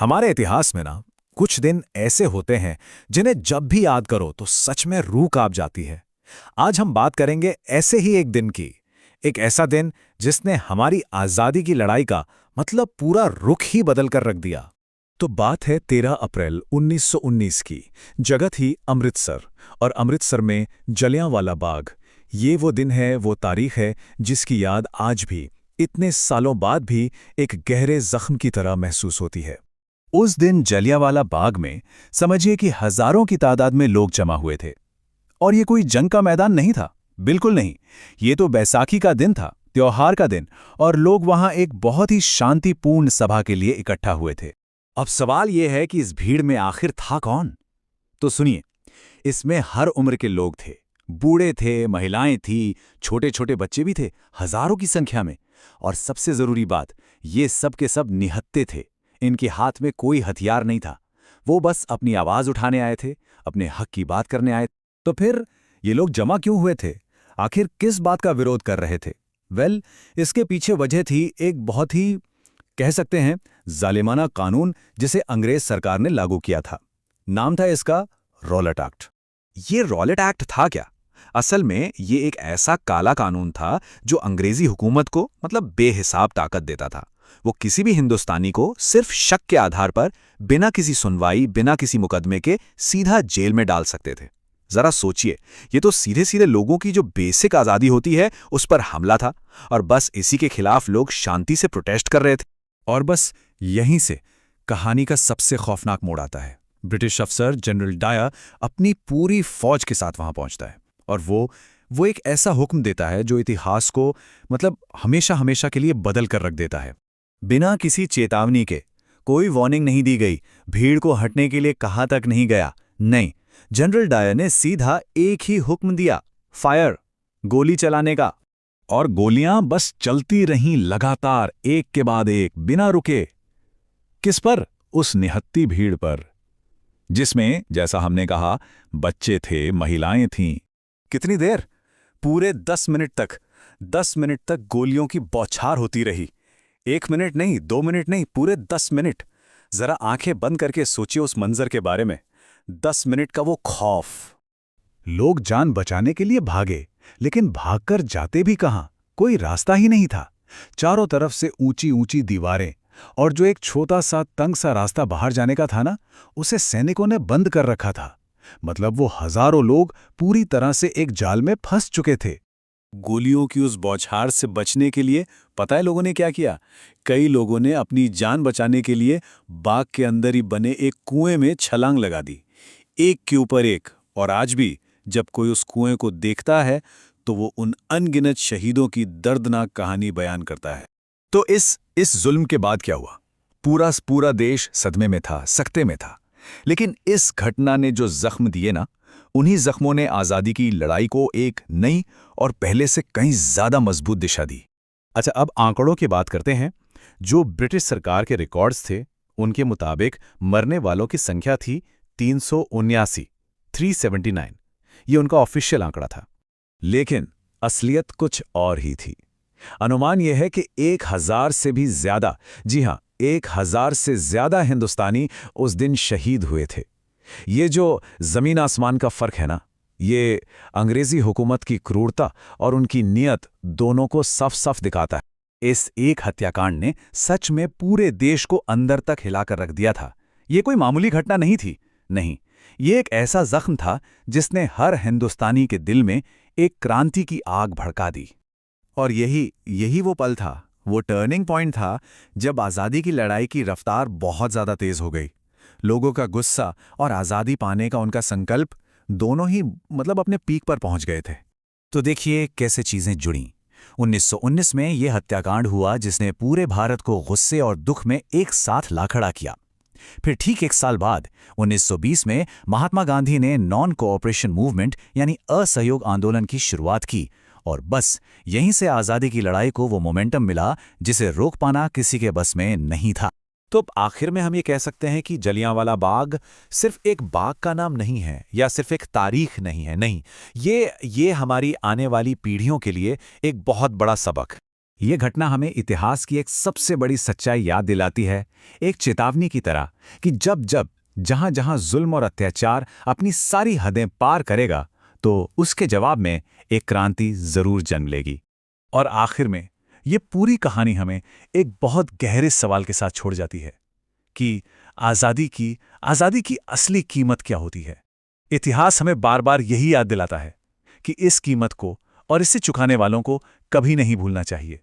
हमारे इतिहास में ना कुछ दिन ऐसे होते हैं जिन्हें जब भी याद करो तो सच में रूह कांप जाती है। आज हम बात करेंगे ऐसे ही एक दिन की। एक ऐसा दिन जिसने हमारी आज़ादी की लड़ाई का मतलब पूरा रुख ही बदल कर रख दिया। तो बात है 13 अप्रैल 1919 की। जगह थी अमृतसर, और अमृतसर में जलियांवाला बाग। ये वो दिन है, वो तारीख है जिसकी याद आज भी, इतने सालों बाद भी, एक गहरे जख्म की तरह महसूस होती है। उस दिन जलियांवाला बाग में समझिए कि हजारों की तादाद में लोग जमा हुए थे। और ये कोई जंग का मैदान नहीं था, बिल्कुल नहीं। ये तो बैसाखी का दिन था, त्योहार का दिन, और लोग वहां एक बहुत ही शांतिपूर्ण सभा के लिए इकट्ठा हुए थे। अब सवाल यह है कि इस भीड़ में आखिर था कौन? तो सुनिए, इसमें हर उम्र के लोग थे। बूढ़े थे, महिलाएं थी, छोटे छोटे बच्चे भी थे, हजारों की संख्या में। और सबसे जरूरी बात, ये सब के सब निहत्थे थे। इनके हाथ में कोई हथियार नहीं था। वो बस अपनी आवाज उठाने आए थे, अपने हक की बात करने आए। तो फिर ये लोग जमा क्यों हुए थे? आखिर किस बात का विरोध कर रहे थे? इसके पीछे वजह थी एक बहुत ही, कह सकते हैं, जालिमाना कानून जिसे अंग्रेज सरकार ने लागू किया था। नाम था इसका रॉलेट एक्ट। ये रॉलेट एक्ट था क्या? असल में ये एक ऐसा काला कानून था जो अंग्रेजी हुकूमत को मतलब बेहिसाब ताकत देता था। वो किसी भी हिंदुस्तानी को सिर्फ शक के आधार पर बिना किसी सुनवाई, बिना किसी मुकदमे के सीधा जेल में डाल सकते थे। जरा सोचिए, ये तो सीधे सीधे लोगों की जो बेसिक आजादी होती है उस पर हमला था, और बस इसी के खिलाफ लोग शांति से प्रोटेस्ट कर रहे थे। और बस यहीं से कहानी का सबसे खौफनाक मोड़ आता है। ब्रिटिश अफसर जनरल डायर अपनी पूरी फौज के साथ वहां पहुंचता है, और वो एक ऐसा हुक्म देता है जो इतिहास को मतलब हमेशा हमेशा के लिए बदल कर रख देता है। बिना किसी चेतावनी के, कोई वार्निंग नहीं दी गई, भीड़ को हटने के लिए कहा तक नहीं गया। नहीं, जनरल डायर ने सीधा एक ही हुक्म दिया, फायर, गोली चलाने का। और गोलियां बस चलती रहीं लगातार, एक के बाद एक, बिना रुके। किस पर? उस निहत्ती भीड़ पर, जिसमें, जैसा हमने कहा, बच्चे थे, महिलाएं थीं। कितनी देर? पूरे 10 मिनट तक। 10 मिनट तक गोलियों की बौछार होती रही। 1 मिनट नहीं, 2 मिनट नहीं, पूरे 10 मिनट। जरा आंखें बंद करके सोचिए उस मंजर के बारे में। 10 मिनट का वो खौफ। लोग जान बचाने के लिए भागे, लेकिन भागकर जाते भी कहां? कोई रास्ता ही नहीं था। चारों तरफ से ऊंची ऊंची दीवारें, और जो एक छोटा सा तंग सा रास्ता बाहर जाने का था ना, उसे सैनिकों ने बंद कर रखा था। मतलब वो हजारों लोग पूरी तरह से एक जाल में फंस चुके थे। गोलियों की उस बौछार से बचने के लिए पता है लोगों ने क्या किया? कई लोगों ने अपनी जान बचाने के लिए बाग के अंदर ही बने एक कुएं में छलांग लगा दी, एक के ऊपर एक। और आज भी जब कोई उस कुएं को देखता है तो वो उन अनगिनत शहीदों की दर्दनाक कहानी बयान करता है। तो इस जुल्म के बाद क्या हुआ? पूरा देश सदमे में था, सकते में था। लेकिन इस घटना ने जो जख्म दिए ना, उन्हीं जख्मों ने आज़ादी की लड़ाई को एक नई और पहले से कहीं ज्यादा मजबूत दिशा दी। अच्छा, अब आंकड़ों की बात करते हैं। जो ब्रिटिश सरकार के रिकॉर्ड्स थे, उनके मुताबिक मरने वालों की संख्या थी 379, 379। ये उनका ऑफिशियल आंकड़ा था। लेकिन असलियत कुछ और ही थी। अनुमान यह है कि 1000 से भी ज्यादा, जी हां, 1000 से ज्यादा हिंदुस्तानी उस दिन शहीद हुए थे। ये जो जमीन आसमान का फर्क है ना, ये अंग्रेजी हुकूमत की क्रूरता और उनकी नियत दोनों को साफ साफ दिखाता है। इस एक हत्याकांड ने सच में पूरे देश को अंदर तक हिलाकर रख दिया था। ये कोई मामूली घटना नहीं थी, नहीं। ये एक ऐसा जख्म था जिसने हर हिंदुस्तानी के दिल में एक क्रांति की आग भड़का दी। और यही वो पल था, वो टर्निंग पॉइंट था जब आज़ादी की लड़ाई की रफ्तार बहुत ज़्यादा तेज हो गई। लोगों का गुस्सा और आज़ादी पाने का उनका संकल्प दोनों ही मतलब अपने पीक पर पहुंच गए थे। तो देखिए कैसे चीज़ें जुड़ीं। 1919 में यह हत्याकांड हुआ जिसने पूरे भारत को गुस्से और दुख में एक साथ ला खड़ा किया। फिर ठीक 1 साल बाद 1920 में महात्मा गांधी ने नॉन कोऑपरेशन मूवमेंट यानी असहयोग आंदोलन की शुरुआत की, और बस यहीं से आज़ादी की लड़ाई को वो मोमेंटम मिला जिसे रोक पाना किसी के बस में नहीं था। तो आखिर में हम ये कह सकते हैं कि जलियांवाला बाग सिर्फ एक बाग का नाम नहीं है, या सिर्फ एक तारीख नहीं है, नहीं, ये हमारी आने वाली पीढ़ियों के लिए एक बहुत बड़ा सबक ये घटना हमें इतिहास की एक सबसे बड़ी सच्चाई याद दिलाती है, एक चेतावनी की तरह कि जब जब जहां जहां जुल्म और अत्याचार अपनी सारी हदें पार करेगा, तो उसके जवाब में एक क्रांति जरूर जन्म लेगी। और आखिर में ये पूरी कहानी हमें एक बहुत गहरे सवाल के साथ छोड़ जाती है कि आज़ादी की असली कीमत क्या होती है। इतिहास हमें बार बार यही याद दिलाता है कि इस कीमत को और इसे चुकाने वालों को कभी नहीं भूलना चाहिए।